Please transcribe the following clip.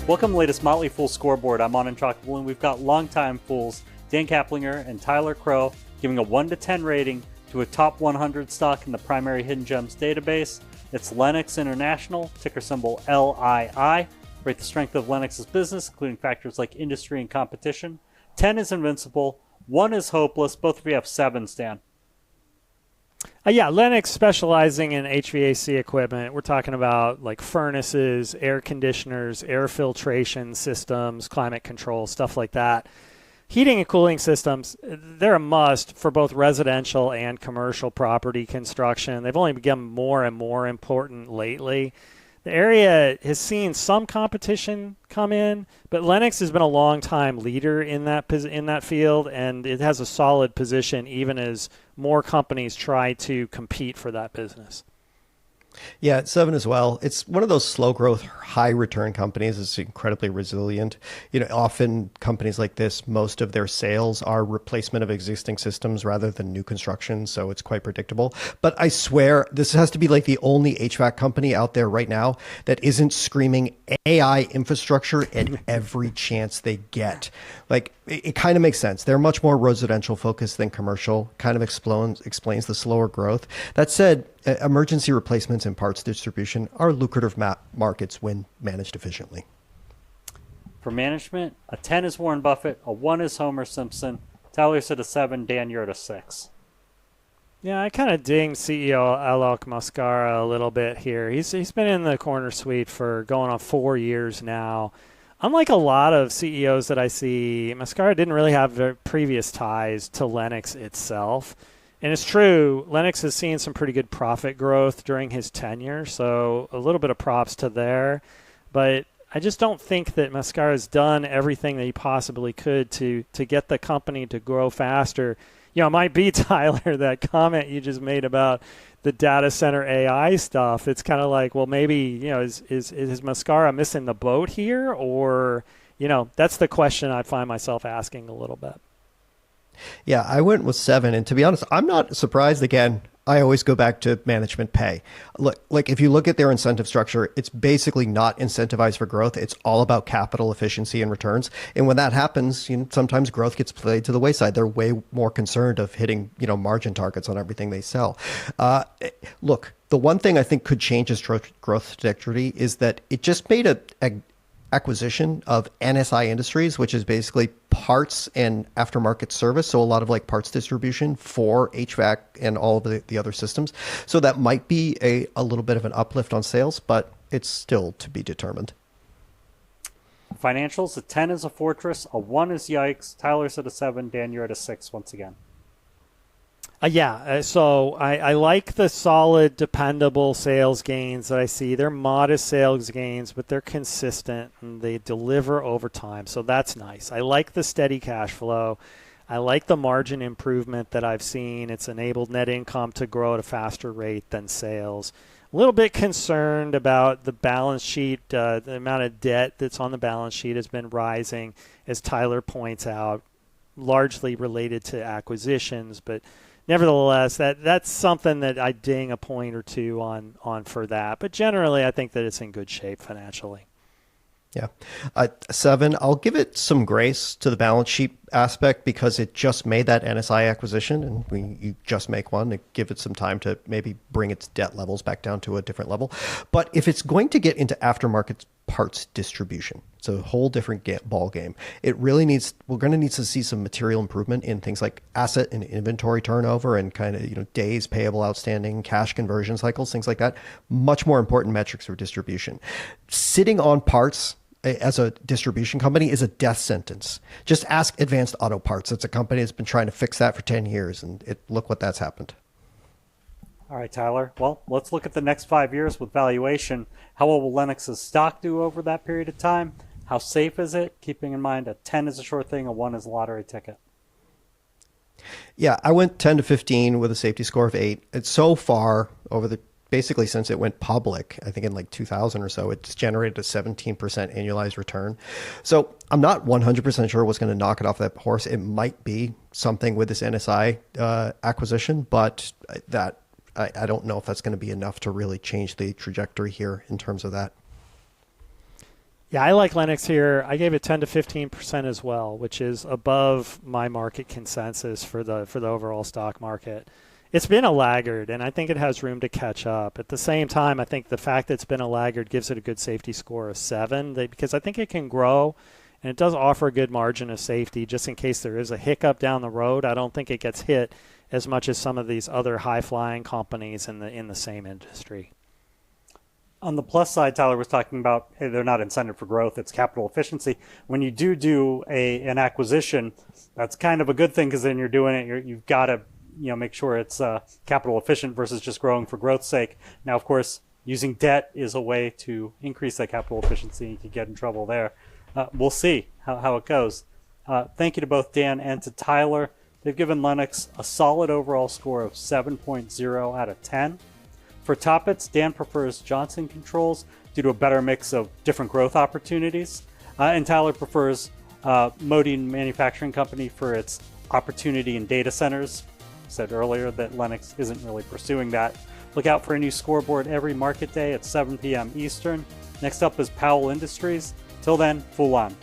Welcome to the latest Motley Fool scoreboard. I'm on Intractable, and we've got longtime fools Dan Kaplinger and Tyler Crow giving a 1 to 10 rating to a top 100 stock in the primary hidden gems database. It's Lennox International, ticker symbol LII. Rate the strength of Lennox's business, including factors like industry and competition. 10 is invincible, 1 is hopeless. Both of you have 7, Stan. Lennox specializing in HVAC equipment. We're talking about like furnaces, air conditioners, air filtration systems, climate control, stuff like that. Heating and cooling systems, they're a must for both residential and commercial property construction. They've only become more and more important lately. The area has seen some competition come in, but Lennox has been a long-time leader in that field, and it has a solid position even as more companies try to compete for that business. Yeah, it's 7 as well. It's one of those slow growth, high return companies. It's incredibly resilient. Often companies like this, most of their sales are replacement of existing systems rather than new construction. So it's quite predictable. But I swear this has to be like the only HVAC company out there right now that isn't screaming AI infrastructure at every chance they get. Like it kind of makes sense. They're much more residential focused than commercial, kind of explains the slower growth. That said, emergency replacements and parts distribution are lucrative markets when managed efficiently. For management, a 10 is Warren Buffett, a 1 is Homer Simpson. Tyler's at a 7, Dan, you're at a 6. Yeah, I kind of ding CEO Alok Maskara a little bit here. He's been in the corner suite for going on 4 years now. Unlike a lot of CEOs that I see, Maskara didn't really have previous ties to Lennox itself. And it's true, Lennox has seen some pretty good profit growth during his tenure, so a little bit of props to there. But I just don't think that Maskara's done everything that he possibly could to get the company to grow faster. It might be, Tyler, that comment you just made about the data center AI stuff. It's kind of like, well, maybe, is Maskara missing the boat here? Or, that's the question I find myself asking a little bit. Yeah, I went with 7. And to be honest, I'm not surprised. Again, I always go back to management pay. Look, like if you look at their incentive structure, it's basically not incentivized for growth. It's all about capital efficiency and returns. And when that happens, sometimes growth gets played to the wayside. They're way more concerned of hitting, margin targets on everything they sell. Look, the one thing I think could change its growth trajectory is that it just made a acquisition of NSI Industries, which is basically parts and aftermarket service. So a lot of like parts distribution for HVAC and all of the other systems. So that might be a little bit of an uplift on sales, but it's still to be determined. Financials, a 10 is a fortress, a 1 is yikes. Tyler's at a 7, Dan, you're at a 6 once again. So I like the solid, dependable sales gains that I see. They're modest sales gains, but they're consistent and they deliver over time. So that's nice. I like the steady cash flow. I like the margin improvement that I've seen. It's enabled net income to grow at a faster rate than sales. A little bit concerned about the balance sheet. The amount of debt that's on the balance sheet has been rising, as Tyler points out, largely related to acquisitions, but nevertheless, that's something that I ding a point or two on for that. But generally, I think that it's in good shape financially. Yeah. 7, I'll give it some grace to the balance sheet aspect because it just made that NSI acquisition, and you just make one to give it some time to maybe bring its debt levels back down to a different level. But if it's going to get into aftermarket parts distribution, it's a whole different ball game. We're going to need to see some material improvement in things like asset and inventory turnover and kind of, days payable outstanding, cash conversion cycles, things like that. Much more important metrics for distribution. Sitting on parts as a distribution company is a death sentence. Just ask Advanced Auto Parts. It's a company that's been trying to fix that for 10 years, and look what that's happened. All right, Tyler. Well, let's look at the next 5 years with valuation. How well will Lennox's stock do over that period of time? How safe is it? Keeping in mind a 10 is a sure thing, a 1 is a lottery ticket. Yeah, I went 10 to 15 with a safety score of 8. It's so far basically since it went public, I think in like 2000 or so, it's generated a 17% annualized return. So I'm not 100% sure what's going to knock it off that horse. It might be something with this NSI acquisition, but that I don't know if that's going to be enough to really change the trajectory here in terms of that. Yeah, I like Lennox here. I gave it 10 to 15% as well, which is above my market consensus for the overall stock market. It's been a laggard, and I think it has room to catch up. At the same time, I think the fact that it's been a laggard gives it a good safety score of 7, because I think it can grow, and it does offer a good margin of safety just in case there is a hiccup down the road. I don't think it gets hit as much as some of these other high-flying companies in the same industry. On the plus side, Tyler was talking about, hey, they're not incented for growth, it's capital efficiency. When you do an acquisition, that's kind of a good thing, because then you're doing it, you've got to make sure it's capital efficient versus just growing for growth's sake. Now, of course, using debt is a way to increase that capital efficiency. You could get in trouble there. We'll see how it goes. Thank you to both Dan and to Tyler. They've given Lennox a solid overall score of 7.0 out of 10. For Toppets, Dan prefers Johnson Controls due to a better mix of different growth opportunities. And Tyler prefers Motley Manufacturing Company for its opportunity in data centers. I said earlier that Lennox isn't really pursuing that. Look out for a new scoreboard every market day at 7 p.m. Eastern. Next up is Powell Industries. Till then, Fool on.